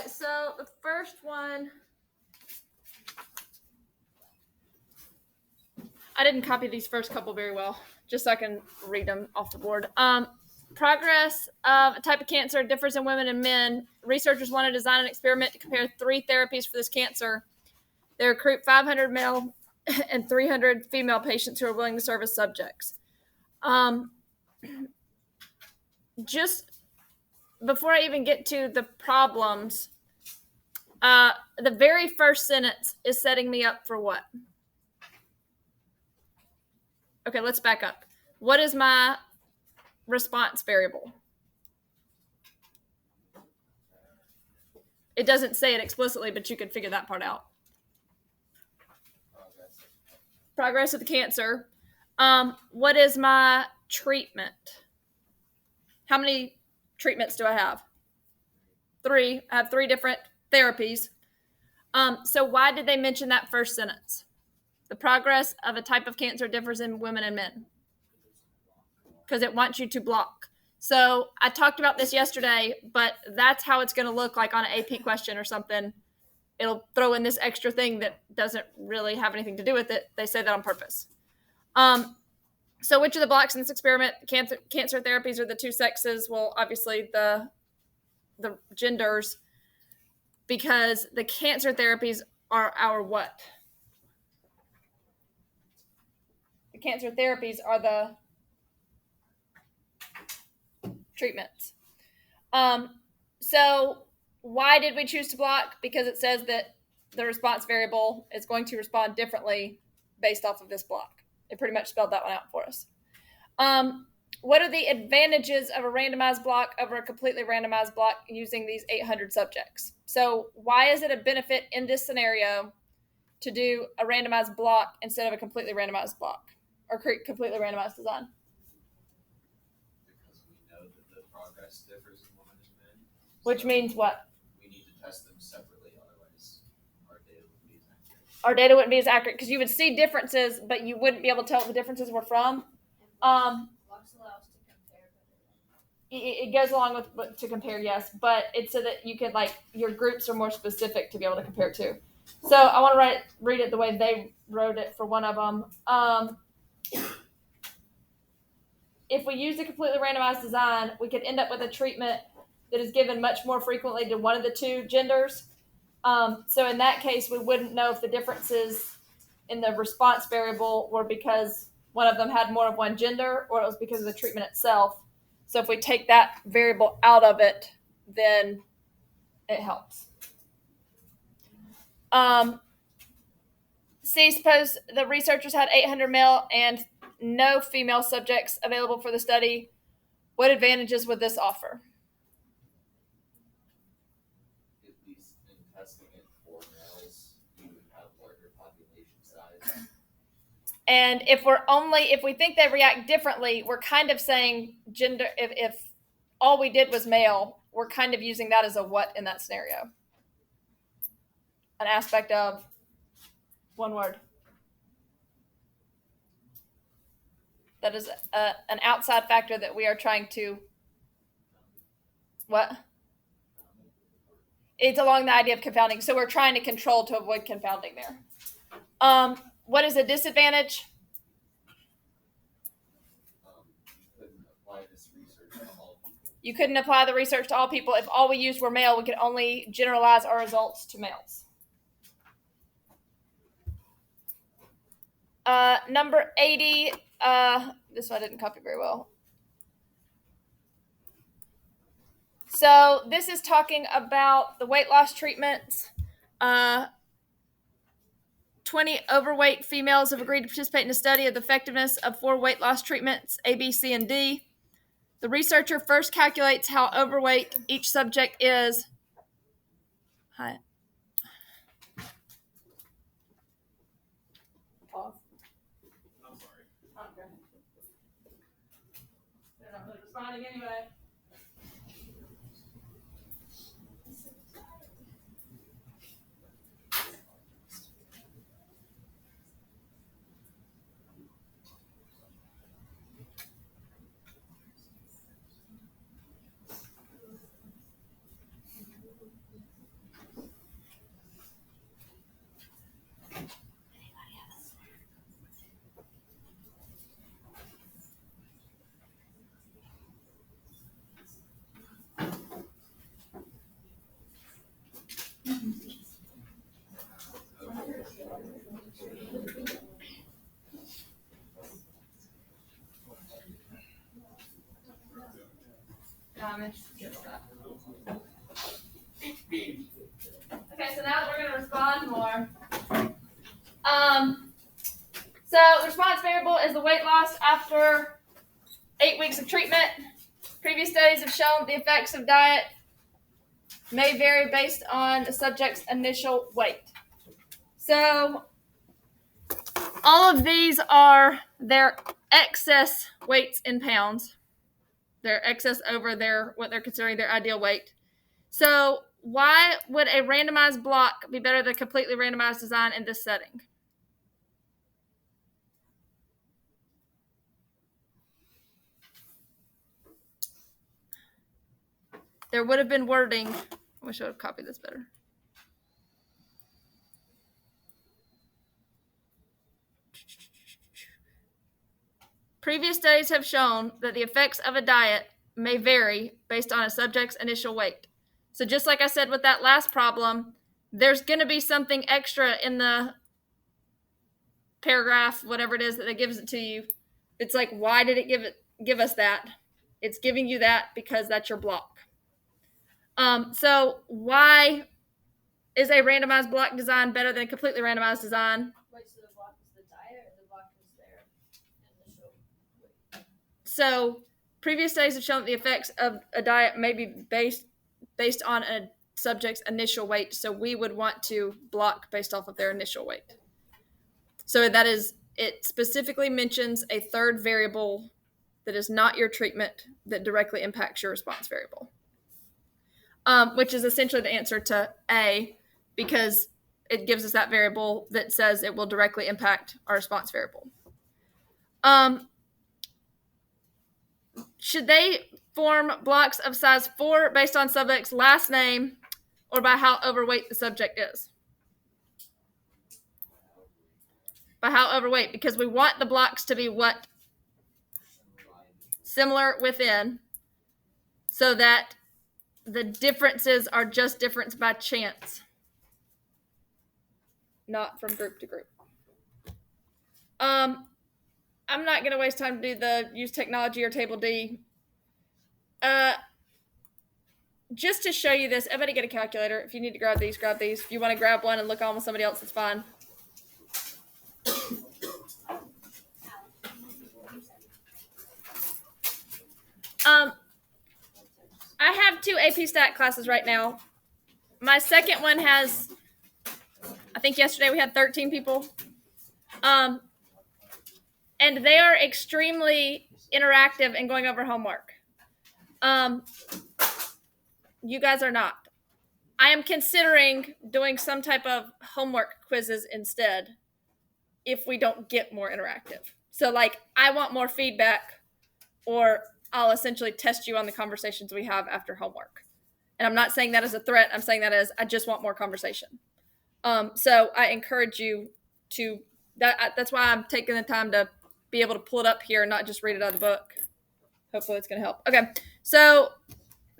So the first one, I didn't copy these first couple very well, just so I can read them off the board. Progress of a type of cancer differs in women and men. Researchers want to design an experiment to compare 3 therapies for this cancer. They recruit 500 male and 300 female patients who are willing to serve as subjects. Just before I even get to the problems, the very first sentence is setting me up for what? Okay, let's back up. What is my response variable? It doesn't say it explicitly, but you could figure that part out. Progress of the cancer. What is my treatment? How many treatments do I have? 3. I have 3 different therapies. So why did they mention that first sentence? The progress of a type of cancer differs in women and men. Because it wants you to block. So I talked about this yesterday, but that's how it's going to look like on an AP question or something. It'll throw in this extra thing that doesn't really have anything to do with it. They say that on purpose. So which of the blocks in this experiment? Cancer therapies are the 2 sexes. Well, obviously the genders, because the cancer therapies are our what? The cancer therapies are the treatments. So why did we choose to block? Because it says that the response variable is going to respond differently based off of this block. It pretty much spelled that one out for us. What are the advantages of a randomized block over a completely randomized block using these 800 subjects? So why is it a benefit in this scenario to do a randomized block instead of a completely randomized block or completely randomized design? Because we know that the progress differs in women and men. Which means what? We need to test them separately, otherwise our data wouldn't be as accurate. Our data wouldn't be as accurate because you would see differences, but you wouldn't be able to tell what the differences were from. It goes along with to compare, yes, but it's so that you could, like, your groups are more specific to be able to compare to. So I want to read it the way they wrote it for one of them. If we use a completely randomized design, we could end up with a treatment that is given much more frequently to one of the 2 genders. So in that case, we wouldn't know if the differences in the response variable were because one of them had more of one gender or it was because of the treatment itself. So if we take that variable out of it, then it helps. Suppose the researchers had 800 male and no female subjects available for the study. What advantages would this offer? At least in testing it for males, you would have larger population size. And if we think they react differently, we're kind of saying gender. If all we did was male, we're kind of using that as a what in that scenario. An aspect of, one word. That is an outside factor that we are trying to, what? It's along the idea of confounding. So we're trying to control to avoid confounding there. What is a disadvantage? You couldn't apply the research to all people. If all we used were male, we could only generalize our results to males. Number 80, this one I didn't copy very well. So this is talking about the weight loss treatments. 20 overweight females have agreed to participate in a study of the effectiveness of 4 weight loss treatments, A, B, C, and D. The researcher first calculates how overweight each subject is. Hi. Pause. I'm sorry. Okay. They're not really responding anyway. one more. So the response variable is the weight loss after 8 weeks of treatment. Previous studies have shown the effects of diet may vary based on the subject's initial weight. So all of these are their excess weights in pounds. Their excess over what they're considering their ideal weight. So why would a randomized block be better than a completely randomized design in this setting? There would have been wording. I wish I would have copied this better. Previous studies have shown that the effects of a diet may vary based on a subject's initial weight. So just like I said with that last problem, there's going to be something extra in the paragraph, whatever it is that it gives it to you. It's like, why did it give us that? It's giving you that because that's your block. So why is a randomized block design better than a completely randomized design? Wait, so the block is the diet or the block is their initial weight? So previous studies have shown that the effects of a diet may be based on a subject's initial weight. So we would want to block based off of their initial weight. So that is, it specifically mentions a third variable that is not your treatment that directly impacts your response variable, which is essentially the answer to A, because it gives us that variable that says it will directly impact our response variable. Should they form blocks of size 4 based on subject's last name or by how overweight the subject is? By how overweight, because we want the blocks to be what? Similar within, so that the differences are just difference by chance, not from group to group. I'm not going to waste time to do the use technology or table D. Just to show you this, everybody get a calculator. If you need to grab these, grab these. If you want to grab one and look on with somebody else, it's fine. I have 2 AP Stat classes right now. My second one has, I think yesterday we had 13 people. And they are extremely interactive and going over homework. You guys are not. I am considering doing some type of homework quizzes instead if we don't get more interactive. So like, I want more feedback, or I'll essentially test you on the conversations we have after homework. And I'm not saying that as a threat. I'm saying that as I just want more conversation. So I encourage you to, that's why I'm taking the time to be able to pull it up here and not just read it out of the book. Hopefully it's going to help. Okay, so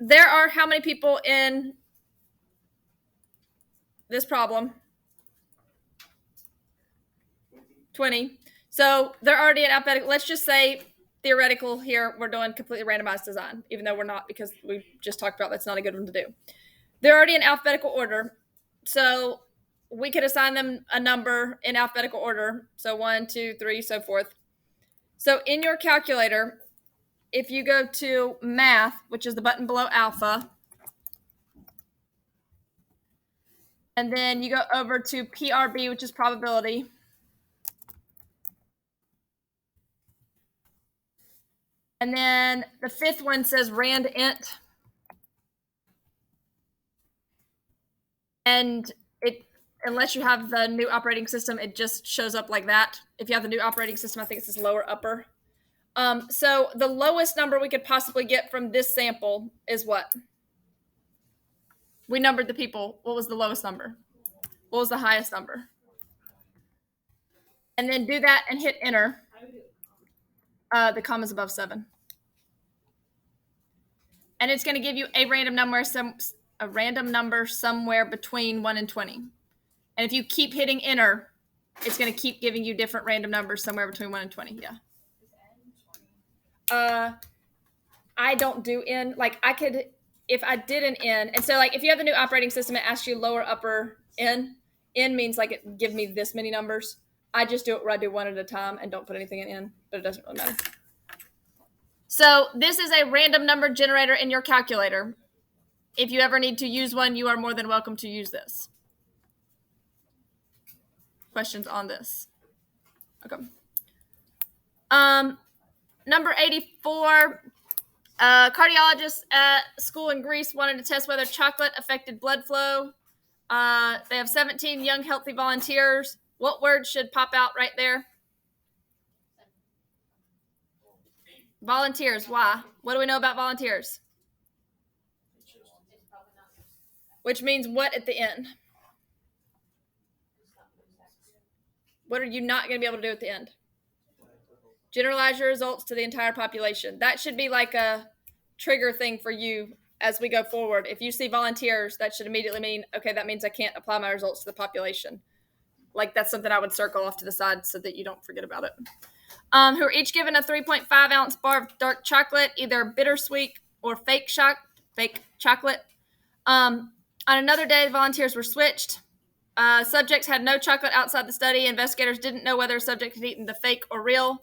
there are how many people in this problem? 20. So they're already in alphabetical. Let's just say theoretical here, we're doing completely randomized design, even though we're not, because we just talked about that's not a good one to do. They're already in alphabetical order. So we could assign them a number in alphabetical order. So 1, 2, 3, so forth. So in your calculator, if you go to math, which is the button below alpha, and then you go over to PRB, which is probability, and then the 5th one says rand int, and it, unless you have the new operating system, it just shows up like that. If you have the new operating system, I think it says lower upper. So the lowest number we could possibly get from this sample is what? We numbered the people. What was the lowest number? What was the highest number? And then do that and hit enter. The comma's above 7. And it's going to give you a random number somewhere between 1 and 20. And if you keep hitting enter, it's going to keep giving you different random numbers somewhere between 1 and 20. Yeah. I don't do n. Like, I could, if I did an n, and so like if you have the new operating system, it asks you lower upper n. N means like give me this many numbers. I just do it where I do one at a time and don't put anything in N, but it doesn't really matter. So this is a random number generator in your calculator. If you ever need to use one, you are more than welcome to use this. Questions on this? Okay. Number 84, cardiologists at school in Greece wanted to test whether chocolate affected blood flow. They have 17 young, healthy volunteers. What word should pop out right there? Volunteers. Why? What do we know about volunteers? Which means what at the end? What are you not going to be able to do at the end? Generalize your results to the entire population. That should be like a trigger thing for you as we go forward. If you see volunteers, that should immediately mean, okay, that means I can't apply my results to the population. Like that's something I would circle off to the side so that you don't forget about it. Who are each given a 3.5 ounce bar of dark chocolate, either bittersweet or fake chocolate. On another day, volunteers were switched. Subjects had no chocolate outside the study. Investigators didn't know whether a subject had eaten the fake or real.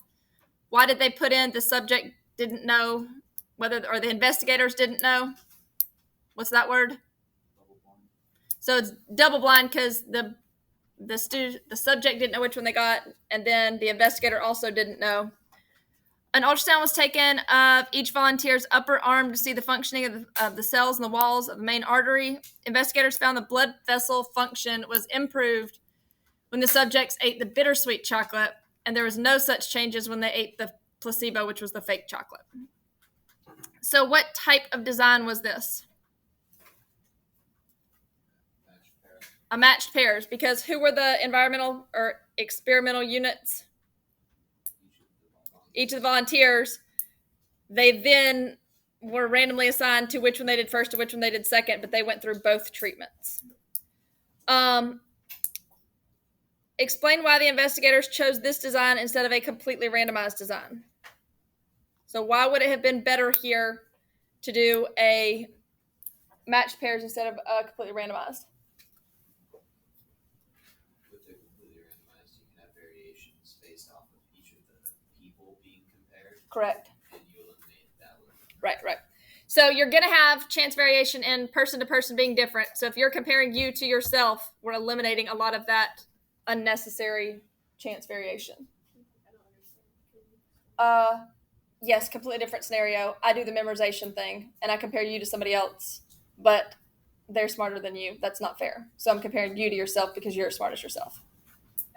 Why did they put in the subject didn't know whether, or the investigators didn't know? What's that word? So it's double blind because the subject didn't know which one they got, and then the investigator also didn't know. An ultrasound was taken of each volunteer's upper arm to see the functioning of the cells in the walls of the main artery. Investigators found the blood vessel function was improved when the subjects ate the bittersweet chocolate, and there was no such changes when they ate the placebo, which was the fake chocolate. So what type of design was this? A matched pairs, because who were the environmental or experimental units? Each of the volunteers. They then were randomly assigned to which one they did first or which one they did second, but they went through both treatments. Explain why the investigators chose this design instead of a completely randomized design. So why would it have been better here to do a matched pairs instead of completely randomized? With the completely randomized, you can have variations based off of each of the people being compared. Correct. And you eliminate that one. Right. So you're going to have chance variation in person to person being different. So if you're comparing you to yourself, we're eliminating a lot of that unnecessary chance variation. Yes, completely different scenario. I do the memorization thing, and I compare you to somebody else, but they're smarter than you. That's not fair. So I'm comparing you to yourself because you're as smart as yourself.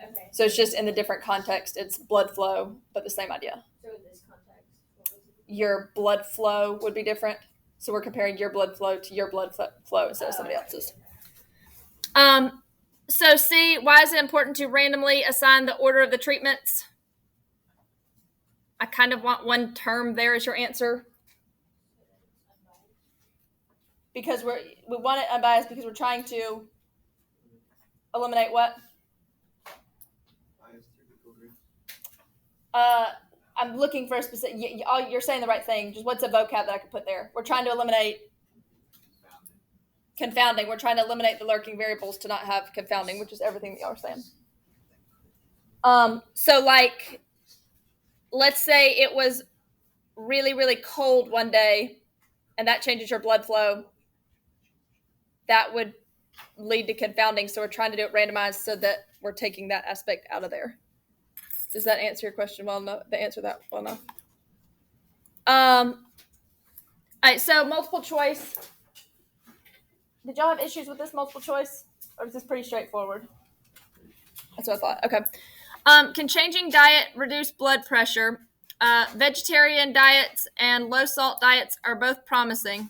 Okay. So it's just in the different context. It's blood flow, but the same idea. So in this context, what was it? Your blood flow would be different. So we're comparing your blood flow to your blood flow instead of somebody else's. So C, why is it important to randomly assign the order of the treatments? I kind of want one term there as your answer. Because we want it unbiased because we're trying to eliminate what? I'm looking for a specific. You're saying the right thing. Just what's a vocab that I could put there? We're trying to eliminate confounding. We're trying to eliminate the lurking variables to not have confounding, which is everything that y'all are saying. So like, let's say it was really, really cold one day, and that changes your blood flow. That would lead to confounding. So we're trying to do it randomized so that we're taking that aspect out of there. Does that answer your question well enough? The answer that well enough. All right, so multiple choice. Did y'all have issues with this multiple choice? Or is this pretty straightforward? That's what I thought. Okay. Can changing diet reduce blood pressure? Vegetarian diets and low salt diets are both promising.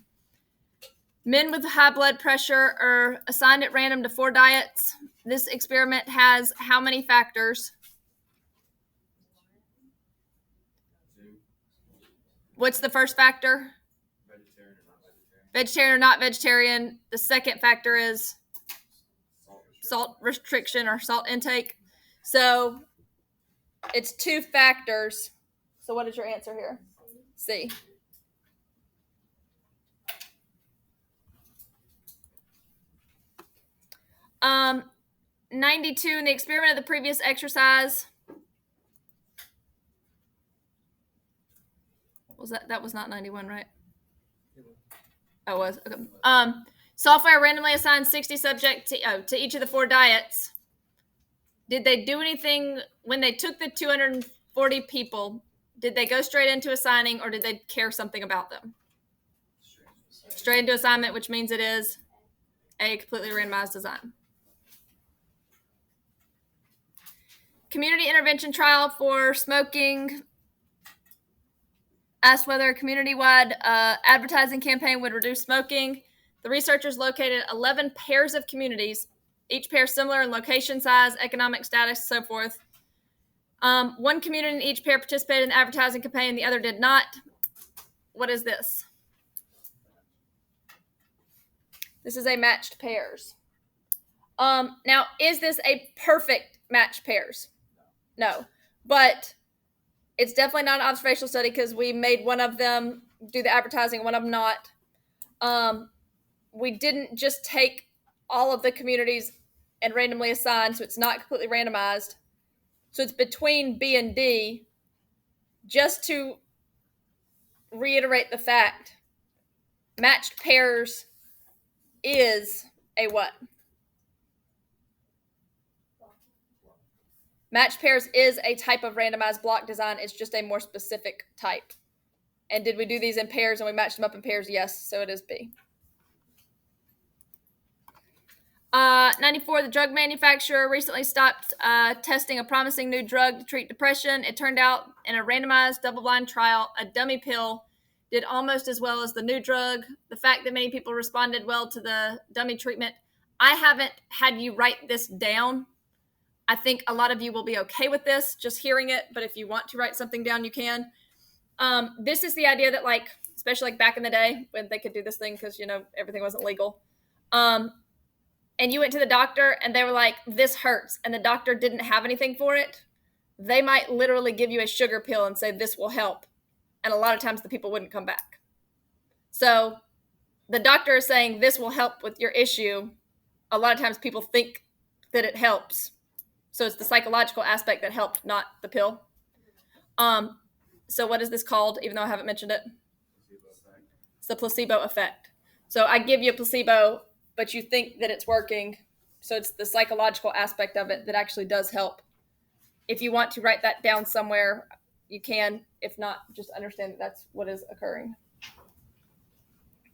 Men with high blood pressure are assigned at random to 4 diets. This experiment has how many factors? What's the first factor? Vegetarian or not vegetarian. The second factor is salt restriction or salt intake. So it's 2 factors. So what is your answer here? C. 92 in the experiment of the previous exercise. Was that was not 91, right? Oh, it was. Okay. Software randomly assigned 60 subjects to each of the 4 diets. Did they do anything when they took the 240 people? Did they go straight into assigning, or did they care something about them? Straight into assignment, which means it is a completely randomized design. Community intervention trial for smoking asked whether a community-wide advertising campaign would reduce smoking. The researchers located 11 pairs of communities, each pair similar in location, size, economic status, so forth. One community in each pair participated in the advertising campaign, the other did not. What is this? This is a matched pairs. Now, is this a perfect matched pairs? No. But it's definitely not an observational study because we made one of them do the advertising and one of them not. We didn't just take all of the communities and randomly assign, so it's not completely randomized. So it's between B and D. Just to reiterate the fact, matched pairs is a what? Matched pairs is a type of randomized block design. It's just a more specific type. And did we do these in pairs and we matched them up in pairs? Yes, so it is B. 94, the drug manufacturer recently stopped testing a promising new drug to treat depression. It turned out in a randomized double-blind trial, a dummy pill did almost as well as the new drug. The fact that many people responded well to the dummy treatment, I haven't had you write this down. I think a lot of you will be okay with this, just hearing it, but if you want to write something down, you can. This is the idea that, like, especially like back in the day when they could do this thing because, you know, everything wasn't legal. And you went to the doctor and they were like, this hurts, and the doctor didn't have anything for it, they might literally give you a sugar pill and say, this will help. And a lot of times the people wouldn't come back. So the doctor is saying this will help with your issue. A lot of times people think that it helps. So it's the psychological aspect that helped, not the pill. So what is this called, even though I haven't mentioned it? It's the placebo effect. So I give you a placebo, but you think that it's working. So it's the psychological aspect of it that actually does help. If you want to write that down somewhere, you can. If not, just understand that that's what is occurring.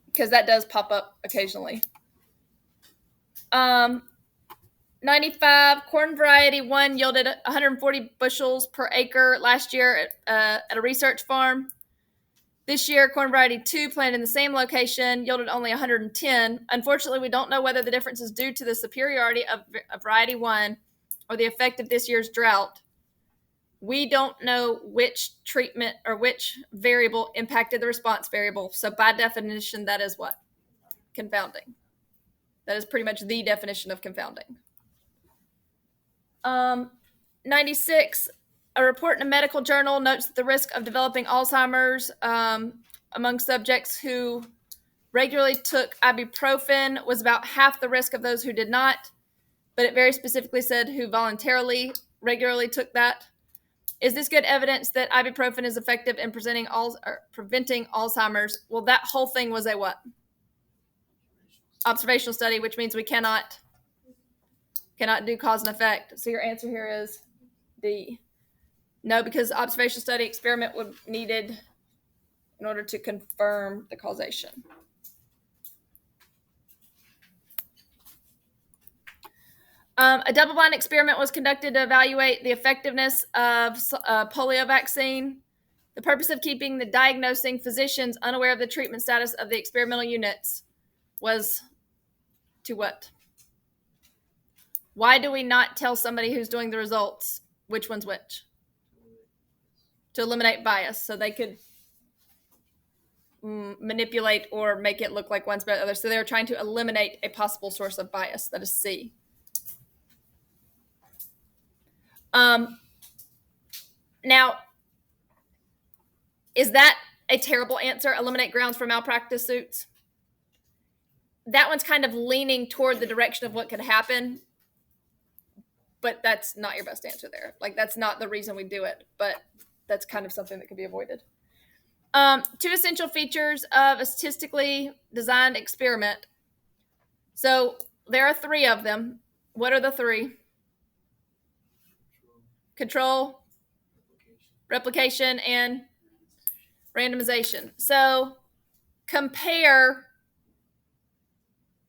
Because that does pop up occasionally. 95, corn variety 1 yielded 140 bushels per acre last year at a research farm. This year, corn variety 2, planted in the same location, yielded only 110. Unfortunately, we don't know whether the difference is due to the superiority of variety 1 or the effect of this year's drought. We don't know which treatment or which variable impacted the response variable. So by definition, that is what? Confounding. That is pretty much the definition of confounding. 96, a report in a medical journal notes that the risk of developing Alzheimer's among subjects who regularly took ibuprofen was about half the risk of those who did not, but it very specifically said who voluntarily regularly took that. Is this good evidence that ibuprofen is effective in preventing Alzheimer's? Well, that whole thing was a what? Observational study, which means we cannot do cause and effect. So your answer here is D. No, because observational study experiment would needed in order to confirm the causation. A double-blind experiment was conducted to evaluate the effectiveness of polio vaccine. The purpose of keeping the diagnosing physicians unaware of the treatment status of the experimental units was to what? Why do we not tell somebody who's doing the results which one's which? To eliminate bias, so they could manipulate or make it look like one's better than others. So they were trying to eliminate a possible source of bias. That is C. Now, is that a terrible answer? Eliminate grounds for malpractice suits? That one's kind of leaning toward the direction of what could happen. but that's not your best answer there. Like, that's not the reason we do it, but that's kind of something that could be avoided. 2 essential features of a statistically designed experiment. So there are 3 of them. What are the 3? Control, replication, and randomization. So compare,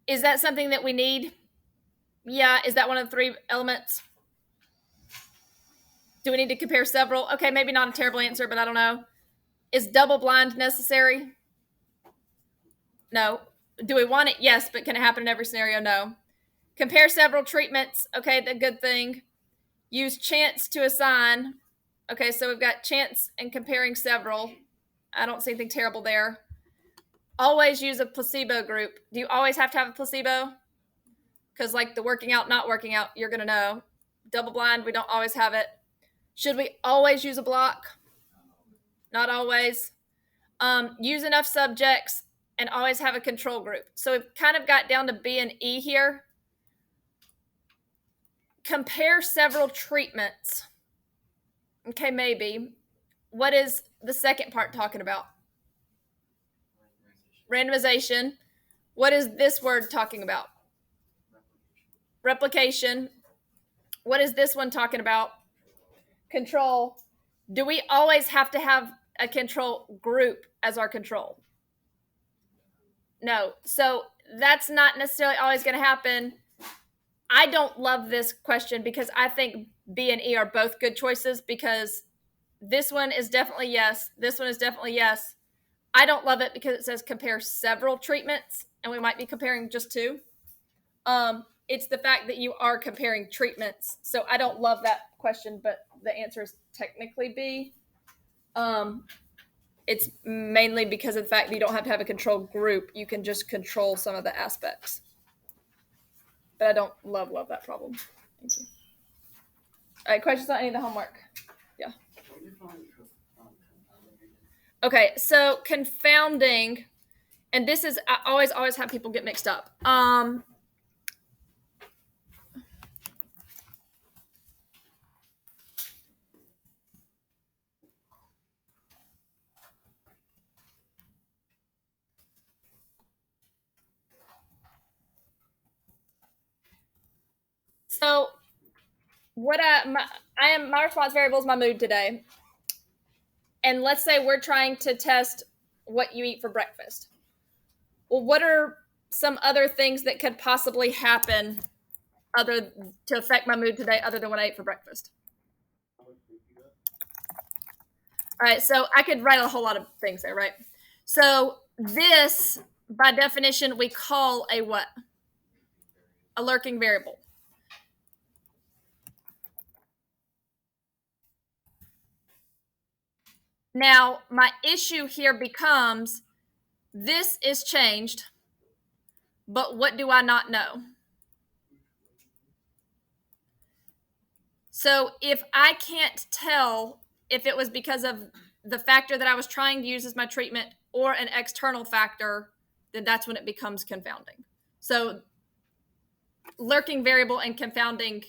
is that something that we need? Yeah. Is that one of the 3 elements? Do we need to compare several? Okay, maybe not a terrible answer, but I don't know. Is double blind necessary? No. Do we want it? Yes, but can it happen in every scenario? No. Compare several treatments. Okay, the good thing. Use chance to assign. Okay, so we've got chance and comparing several. I don't see anything terrible there. Always use a placebo group. Do you always have to have a placebo? Because like the working out, not working out, you're going to know. Double blind, we don't always have it. Should we always use a block? Not always. Use enough subjects and always have a control group. So we've kind of got down to B and E here. Compare several treatments. Okay, maybe. What is the second part talking about? Randomization. What is this word talking about? Replication. What is this one talking about? Control. Do we always have to have a control group as our control? No. So that's not necessarily always going to happen. I don't love this question because I think B and E are both good choices, because this one is definitely yes. This one is definitely yes. I don't love it because it says compare several treatments, and we might be comparing just 2. It's the fact that you are comparing treatments. So I don't love that question, but the answer is technically B. It's mainly because of the fact that you don't have to have a control group. You can just control some of the aspects. But I don't love that problem. Thank you. All right, questions on any of the homework? Yeah. Okay, so confounding, and this is, I always have people get mixed up. So what my response variable is my mood today. And let's say we're trying to test what you eat for breakfast. Well, what are some other things that could possibly happen to affect my mood today other than what I ate for breakfast? All right, so I could write a whole lot of things there, right? So this, by definition, we call a what? A lurking variable. Now, my issue here becomes this is changed, but what do I not know? So if I can't tell if it was because of the factor that I was trying to use as my treatment or an external factor, then that's when it becomes confounding. So lurking variable and confounding,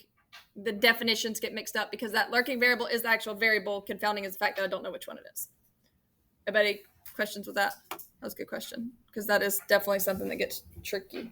the definitions get mixed up because that lurking variable is the actual variable. Confounding is the fact that I don't know which one it is. Anybody questions with that? That was a good question, because that is definitely something that gets tricky.